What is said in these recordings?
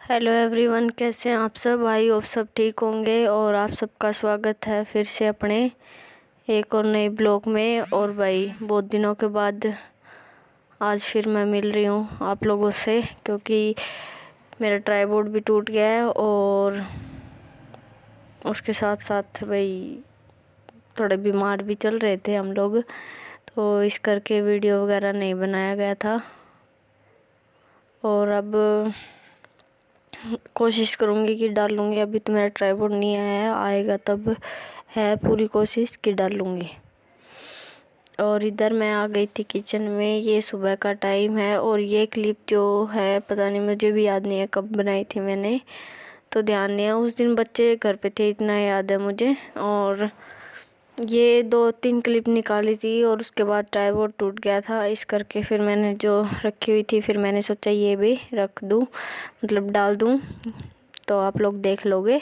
Hello everyone, कैसे हैं आप सब। आई होप सब ठीक होंगे और आप सबका स्वागत है फिर से अपने एक और नए ब्लॉग में। और भाई बहुत दिनों के बाद आज फिर मैं मिल रही हूँ आप लोगों से, क्योंकि मेरा ट्राइपॉड भी टूट गया है और उसके साथ साथ भाई थोड़े बीमार भी चल रहे थे हम लोग, तो इस करके वीडियो वगैरह नहीं बनाया गया था। और अब कोशिश करूँगी कि डालूँगी। अभी तो मेरा ट्राइपॉड नहीं आया, आएगा तब है पूरी कोशिश कि डालूँगी। और इधर मैं आ गई थी किचन में। ये सुबह का टाइम है और ये क्लिप जो है पता नहीं, मुझे भी याद नहीं है कब बनाई थी मैंने, तो ध्यान नहीं है। उस दिन बच्चे घर पे थे, इतना याद है मुझे। और ये 2-3 क्लिप निकाली थी और उसके बाद ट्राइपॉड टूट गया था, इस करके फिर मैंने जो रखी हुई थी फिर मैंने सोचा ये भी रख दूँ, मतलब डाल दूँ, तो आप लोग देख लोगे।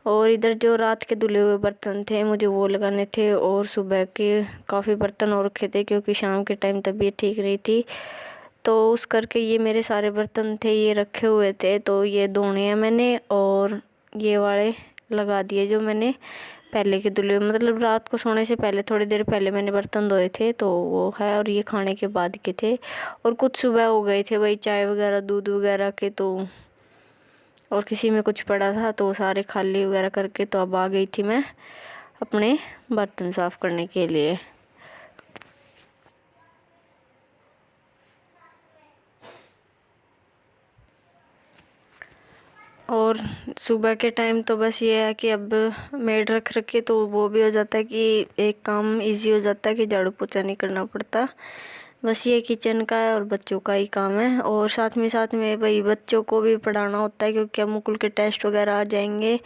और इधर जो रात के धुले हुए बर्तन थे मुझे वो लगाने थे, और सुबह के काफ़ी बर्तन और रखे थे क्योंकि शाम के टाइम तबीयत ठीक नहीं थी, तो उस करके ये मेरे सारे बर्तन थे ये रखे हुए थे, तो ये धोने हैं मैंने। और ये वाले लगा दिए जो मैंने पहले के धुले, मतलब रात को सोने से पहले थोड़ी देर पहले मैंने बर्तन धोए थे, तो वो है। और ये खाने के बाद के थे, और कुछ सुबह हो गए थे भाई चाय वगैरह दूध वगैरह के, तो और किसी में कुछ पड़ा था तो सारे खाली वगैरह करके, तो अब आ गई थी मैं अपने बर्तन साफ़ करने के लिए। और सुबह के टाइम तो बस ये है कि अब मेड रख रखे तो वो भी हो जाता है कि एक काम इजी हो जाता है कि झाड़ू पोछा नहीं करना पड़ता। बस ये किचन का है और बच्चों का ही काम है। और साथ में भाई बच्चों को भी पढ़ाना होता है, क्योंकि अब मुकुल के टेस्ट वगैरह आ जाएंगे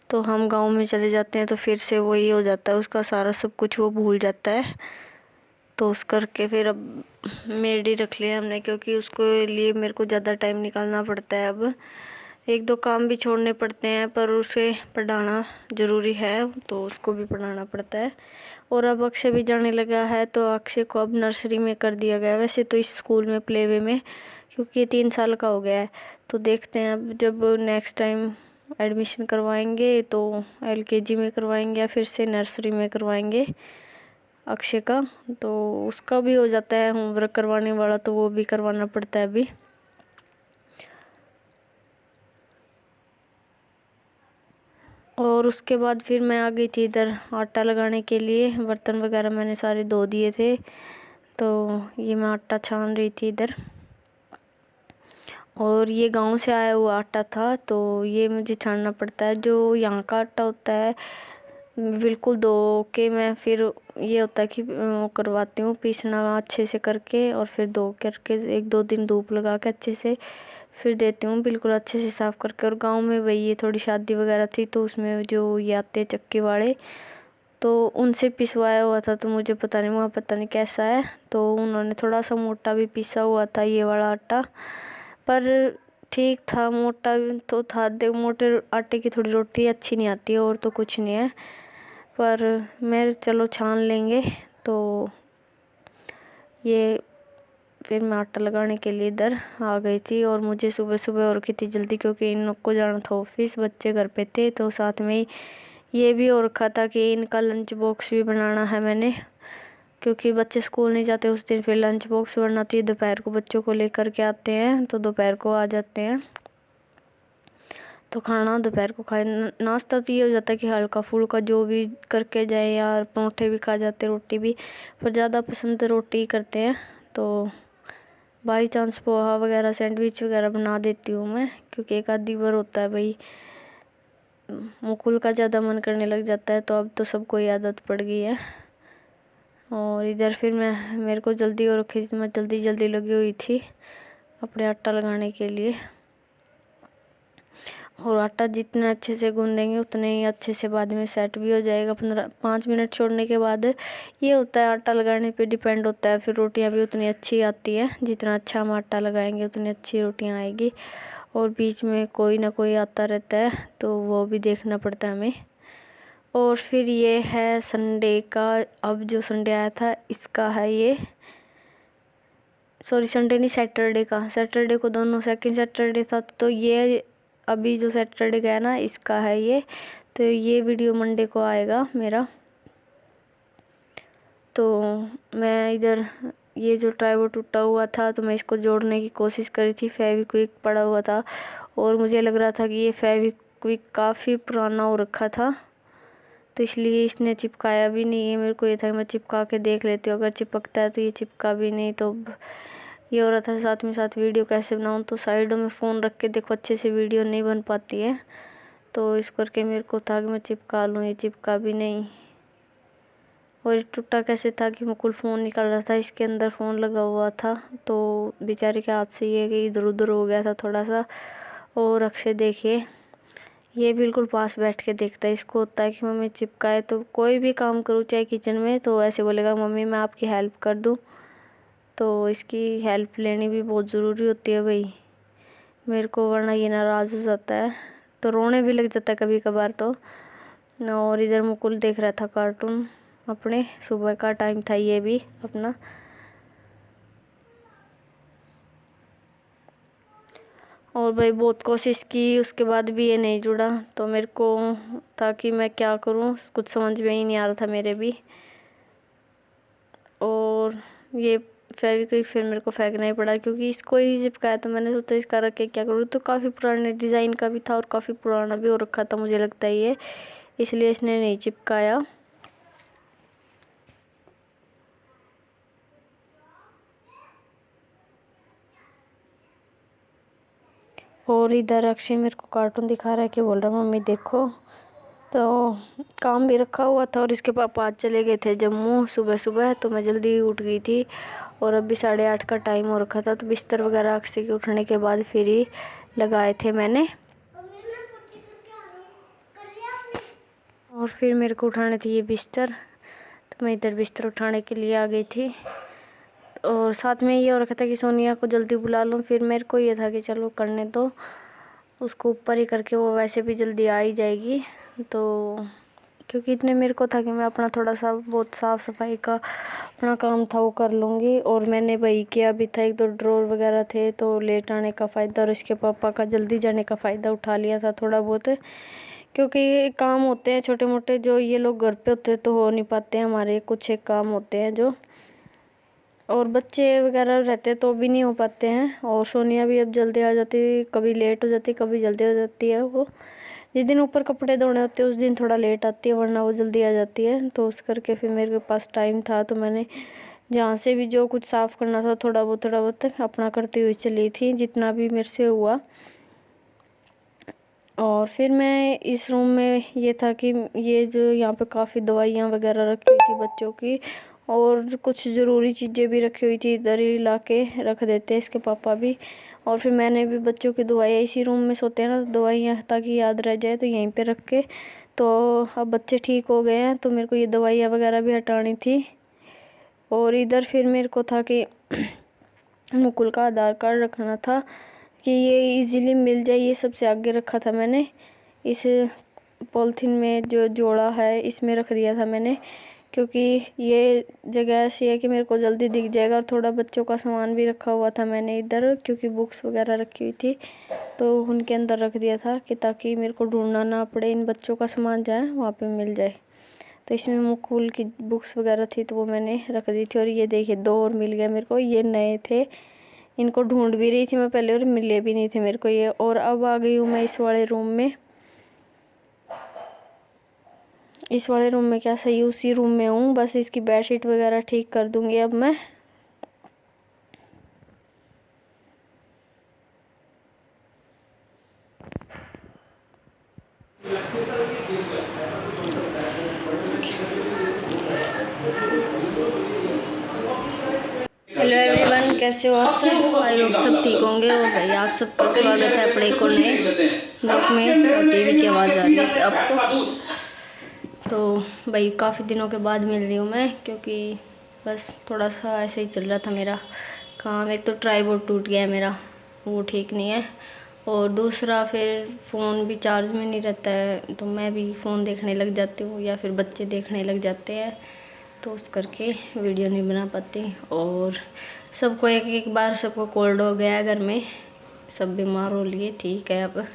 तो हम गांव में चले जाते हैं, तो फिर से वही हो जाता है, उसका सारा सब कुछ वो भूल जाता है। तो उस करके फिर अब मेड ही रख लिया हमने, क्योंकि उसको लिए मेरे को ज़्यादा टाइम निकालना पड़ता है। अब 1-2 काम भी छोड़ने पड़ते हैं, पर उसे पढ़ाना ज़रूरी है, तो उसको भी पढ़ाना पड़ता है। और अब अक्षय भी जाने लगा है, तो अक्षय को अब नर्सरी में कर दिया गया है, वैसे तो इस स्कूल में प्ले वे में, क्योंकि ये 3 साल का हो गया है। तो देखते हैं अब जब नेक्स्ट टाइम एडमिशन करवाएंगे तो LKG में करवाएंगे या फिर से नर्सरी में करवाएंगे अक्षय का। तो उसका भी हो जाता है होमवर्क करवाने वाला, तो वो भी करवाना पड़ता है अभी। और उसके बाद फिर मैं आ गई थी इधर आटा लगाने के लिए। बर्तन वगैरह मैंने सारे धो दिए थे, तो ये मैं आटा छान रही थी इधर। और ये गांव से आया हुआ आटा था, तो ये मुझे छानना पड़ता है। जो यहाँ का आटा होता है बिल्कुल धो के मैं फिर ये होता है कि करवाती हूँ पीसना अच्छे से करके, और फिर धो करके 1-2 दिन धूप लगा के अच्छे से फिर देती हूँ बिल्कुल अच्छे से साफ़ करके। और गांव में वही ये थोड़ी शादी वगैरह थी, तो उसमें जो ये आते चक्की वाले, तो उनसे पिसवाया हुआ था, तो मुझे पता नहीं वहाँ पता नहीं कैसा है, तो उन्होंने थोड़ा सा मोटा भी पिसा हुआ था ये वाला आटा, पर ठीक था, मोटा तो था। देख मोटे आटे की थोड़ी रोटी अच्छी नहीं आती है, और तो कुछ नहीं है, पर मैं चलो छान लेंगे। तो ये फिर मैं आटा लगाने के लिए इधर आ गई थी, और मुझे सुबह सुबह और रखी थी जल्दी, क्योंकि इन लोग को जाना था ऑफिस, बच्चे घर पे थे, तो साथ में ही ये भी हो रखा था कि इनका लंच बॉक्स भी बनाना है मैंने, क्योंकि बच्चे स्कूल नहीं जाते उस दिन, फिर लंच बॉक्स बनाती है। दोपहर को बच्चों को लेकर के आते हैं, तो दोपहर को आ जाते हैं, तो खाना दोपहर को खाए। नाश्ता तो ये हो जाता है कि हल्का फुल्का जो भी करके जाए, यार परोठे भी खा जाते, रोटी भी, पर ज़्यादा पसंद तो रोटी ही करते हैं। तो बाई चांस पोहा वगैरह सैंडविच वगैरह बना देती हूँ मैं, क्योंकि एक आधी बार होता है भाई मुकुल का ज़्यादा मन करने लग जाता है, तो अब तो सबको ही आदत पड़ गई है। और इधर फिर मेरे को जल्दी हो रखी थी, मैं जल्दी लगी हुई थी अपने आटा लगाने के लिए। और आटा जितना अच्छे से गूँधेंगे उतने ही अच्छे से बाद में सेट भी हो जाएगा। 5 मिनट छोड़ने के बाद ये होता है, आटा लगाने पे डिपेंड होता है, फिर रोटियां भी उतनी अच्छी आती है। जितना अच्छा हम आटा लगाएंगे उतनी अच्छी रोटियां आएगी। और बीच में कोई ना कोई आता रहता है, तो वो भी देखना पड़ता है हमें। और फिर ये है संडे का, अब जो संडे आया था इसका है ये, सॉरी संडे नहीं सैटरडे का, सैटरडे को दोनों सेकंड सैटरडे था, तो ये अभी जो सैटरडे गया ना इसका है ये, तो ये वीडियो मंडे को आएगा मेरा। तो मैं इधर ये जो ट्राइपॉड टूटा हुआ था तो मैं इसको जोड़ने की कोशिश करी थी, फेविक्विक पड़ा हुआ था और मुझे लग रहा था कि ये फेविक्विक काफ़ी पुराना हो रखा था, तो इसलिए इसने चिपकाया भी नहीं है। मेरे को ये था कि मैं चिपका के देख लेती हूँ, अगर चिपकता है तो ये चिपका भी नहीं। तो ये हो रहा था साथ में साथ वीडियो कैसे बनाऊँ, तो साइडों में फ़ोन रख के देखो अच्छे से वीडियो नहीं बन पाती है, तो इस करके मेरे को था कि मैं चिपका लूँ, ये चिपका भी नहीं। और ये टूटा कैसे था कि मुकुल फ़ोन निकाल रहा था, इसके अंदर फ़ोन लगा हुआ था, तो बेचारे के हाथ से ये कि इधर उधर हो गया था थोड़ा सा। और अक्षय देखिए ये बिल्कुल पास बैठ के देखता है, इसको होता है कि मम्मी चिपकाए, तो कोई भी काम करूँ चाहे किचन में तो ऐसे बोलेगा मम्मी मैं आपकी हेल्प कर दूँ। तो इसकी हेल्प लेनी भी बहुत ज़रूरी होती है भाई मेरे को, वरना ये नाराज़ हो जाता है, तो रोने भी लग जाता है कभी कभार तो। और इधर मुकुल देख रहा था कार्टून अपने, सुबह का टाइम था ये भी अपना। और भाई बहुत कोशिश की उसके बाद भी ये नहीं जुड़ा, तो मेरे को था कि मैं क्या करूं, कुछ समझ में ही नहीं आ रहा था मेरे भी। और ये फेविक्विक फिर मेरे को फेंकना ही पड़ा क्योंकि इसको ही चिपकाया, तो मैंने सोचा इसका रख के क्या करूँ, तो काफ़ी पुराने डिज़ाइन का भी था और काफ़ी पुराना भी हो रखा था मुझे लगता है ये, इसलिए इसने नहीं चिपकाया। और इधर अक्षय मेरे को कार्टून दिखा रहा है कि बोल रहा मम्मी देखो, तो काम भी रखा हुआ था और इसके पापा आज चले गए थे जम्मू सुबह सुबह, तो मैं जल्दी उठ गई थी और अभी 8:30 का टाइम हो रखा था, तो बिस्तर वगैरह अक्षय के उठने के बाद फिर ही लगाए थे मैंने। और फिर मेरे को उठाने थी ये बिस्तर, तो मैं इधर बिस्तर उठाने के लिए आ गई थी। और साथ में ये हो रखा था कि सोनिया को जल्दी बुला लूँ, फिर मेरे को ये था कि चलो करने दो उसको ऊपर ही करके, वो वैसे भी जल्दी आ ही जाएगी। तो क्योंकि इतने मेरे को था कि मैं अपना थोड़ा सा बहुत साफ़ सफाई का अपना काम था वो कर लूँगी। और मैंने वही किया भी था, 1-2 ड्रॉर वगैरह थे तो लेट आने का फ़ायदा और इसके पापा का जल्दी जाने का फ़ायदा उठा लिया था थोड़ा बहुत, क्योंकि काम होते हैं छोटे मोटे जो ये लोग घर पे होते तो हो नहीं पाते हैं, हमारे कुछ एक काम होते हैं जो, और बच्चे वगैरह रहते तो भी नहीं हो पाते हैं। और सोनिया भी अब जल्दी आ जाती, कभी लेट हो जाती कभी जल्दी हो जाती है। वो जिस दिन ऊपर कपड़े धोने होते हैं उस दिन थोड़ा लेट आती है, वरना वो जल्दी आ जाती है। तो उस करके फिर मेरे पास टाइम था तो मैंने जहाँ से भी जो कुछ साफ़ करना था थोड़ा बहुत अपना करती हुई चली थी जितना भी मेरे से हुआ। और फिर मैं इस रूम में ये था कि ये जो यहाँ पे काफ़ी दवाइयाँ वगैरह रखी हुई थी बच्चों की, और कुछ ज़रूरी चीज़ें भी रखी हुई थी, इधर ही ला के रख देते इसके पापा भी। और फिर मैंने भी बच्चों की दवाइयाँ, इसी रूम में सोते हैं ना दवाइयाँ, ताकि याद रह जाए तो यहीं पे रख के। तो अब बच्चे ठीक हो गए हैं तो मेरे को ये दवाइयाँ वगैरह भी हटानी थी। और इधर फिर मेरे को था कि मुकुल का आधार कार्ड रखना था कि ये इजीली मिल जाए, ये सबसे आगे रखा था मैंने। इस पॉलिथीन में जो जोड़ा है इसमें रख दिया था मैंने, क्योंकि ये जगह ऐसी है कि मेरे को जल्दी दिख जाएगा। और थोड़ा बच्चों का सामान भी रखा हुआ था मैंने इधर, क्योंकि बुक्स वगैरह रखी हुई थी तो उनके अंदर रख दिया था कि ताकि मेरे को ढूंढना ना पड़े, इन बच्चों का सामान जाए वहाँ पे मिल जाए। तो इसमें मुकुल की बुक्स वगैरह थी तो वो मैंने रख दी थी। और ये देखिए 2 और मिल गए मेरे को, ये नए थे, इनको ढूंढ भी रही थी मैं पहले और मिले भी नहीं थे मेरे को ये। और अब आ गई हूँ मैं इस वाले रूम में, इस वाले रूम में क्या सही उसी रूम में हूँ, बस इसकी बेडशीट वगैरह ठीक कर दूंगी अब मैं। हेलो एवरीवन, कैसे हो आप सब? आई होप सब ठीक होंगे। और भाई आप सबका स्वागत है अपने को नए ब्लॉग में। और टीवी की आवाज़ आ रही है आपको, तो भाई काफ़ी दिनों के बाद मिल रही हूँ मैं, क्योंकि बस थोड़ा सा ऐसे ही चल रहा था मेरा काम। एक तो ट्राइपॉड टूट गया है मेरा, वो ठीक नहीं है, और दूसरा फिर फ़ोन भी चार्ज में नहीं रहता है, तो मैं भी फ़ोन देखने लग जाती हूँ या फिर बच्चे देखने लग जाते हैं, तो उस करके वीडियो नहीं बना पाती। और सबको एक बार सबको कोल्ड हो गया है घर में, सब बीमार हो लिए, ठीक है अब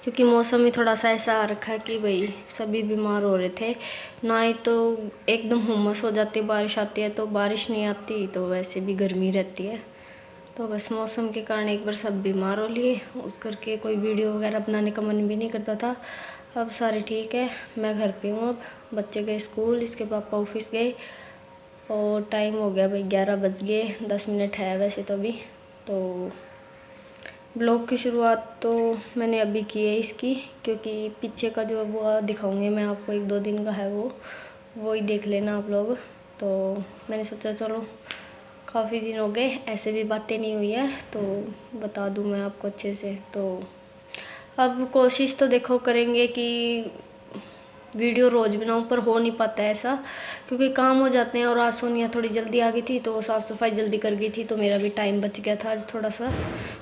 क्योंकि मौसम ही थोड़ा सा ऐसा आ रखा है कि भाई सभी बीमार हो रहे थे। ना ही तो एकदम हुम्मस हो जाती है, बारिश आती है तो बारिश नहीं आती, तो वैसे भी गर्मी रहती है। तो बस मौसम के कारण एक बार सब बीमार हो लिए, उस करके कोई वीडियो वगैरह बनाने का मन भी नहीं करता था। अब सारे ठीक है, मैं घर पे हूँ। अब बच्चे गए स्कूल, इसके पापा ऑफिस गए और टाइम हो गया भाई 11 बज गए, 10 मिनट है वैसे तो अभी। तो ब्लॉग की शुरुआत तो मैंने अभी की है इसकी, क्योंकि पीछे का जो वो दिखाऊंगी मैं आपको, 1-2 दिन का है वो ही देख लेना आप लोग। तो मैंने सोचा चलो काफ़ी दिन हो गए ऐसे भी बातें नहीं हुई है, तो बता दूं मैं आपको अच्छे से। तो अब कोशिश तो देखो करेंगे कि वीडियो रोज़ बनाऊं, पर हो नहीं पाता है ऐसा, क्योंकि काम हो जाते हैं। और आज सोनिया थोड़ी जल्दी आ गई थी तो साफ़ सफाई जल्दी कर गई थी, तो मेरा भी टाइम बच गया था आज थोड़ा सा,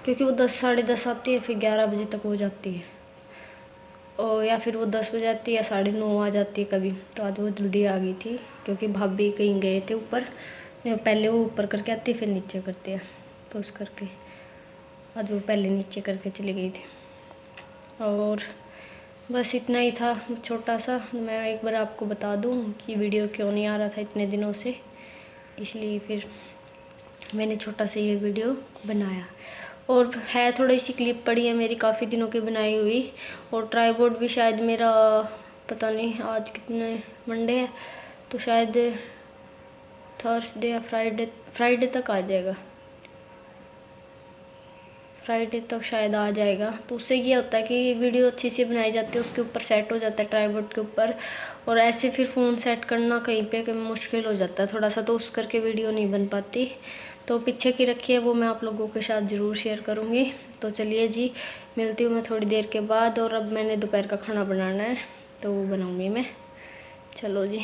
क्योंकि वो 10 साढ़े 10 आती है, फिर 11 बजे तक हो जाती है। और या फिर वो 10 बजे आती है या 9:30 आ जाती है कभी। तो आज वो जल्दी आ गई थी, क्योंकि भाभी कहीं गए थे ऊपर, पहले वो ऊपर करके आती फिर नीचे करती है, तो उस करके आज वो पहले नीचे करके चली गई थी। और बस इतना ही था छोटा सा। मैं एक बार आपको बता दूं कि वीडियो क्यों नहीं आ रहा था इतने दिनों से, इसलिए फिर मैंने छोटा सा ये वीडियो बनाया। और है थोड़ी सी क्लिप पड़ी है मेरी काफ़ी दिनों की बनाई हुई, और ट्राइपॉड भी शायद मेरा, पता नहीं आज कितने मंडे है, तो शायद थर्सडे या फ्राइडे तक आ जाएगा, फ्राइडे तक शायद आ जाएगा। तो उससे ये होता है कि वीडियो अच्छी सी बनाई जाती है, उसके ऊपर सेट हो जाता है ट्राइपॉड के ऊपर। और ऐसे फिर फ़ोन सेट करना कहीं पे मुश्किल हो जाता है थोड़ा सा, तो उस करके वीडियो नहीं बन पाती। तो पीछे की रखी है वो मैं आप लोगों के साथ ज़रूर शेयर करूँगी। तो चलिए जी, मिलती हूँ मैं थोड़ी देर के बाद। और अब मैंने दोपहर का खाना बनाना है, तो वो बनाऊँगी मैं। चलो जी।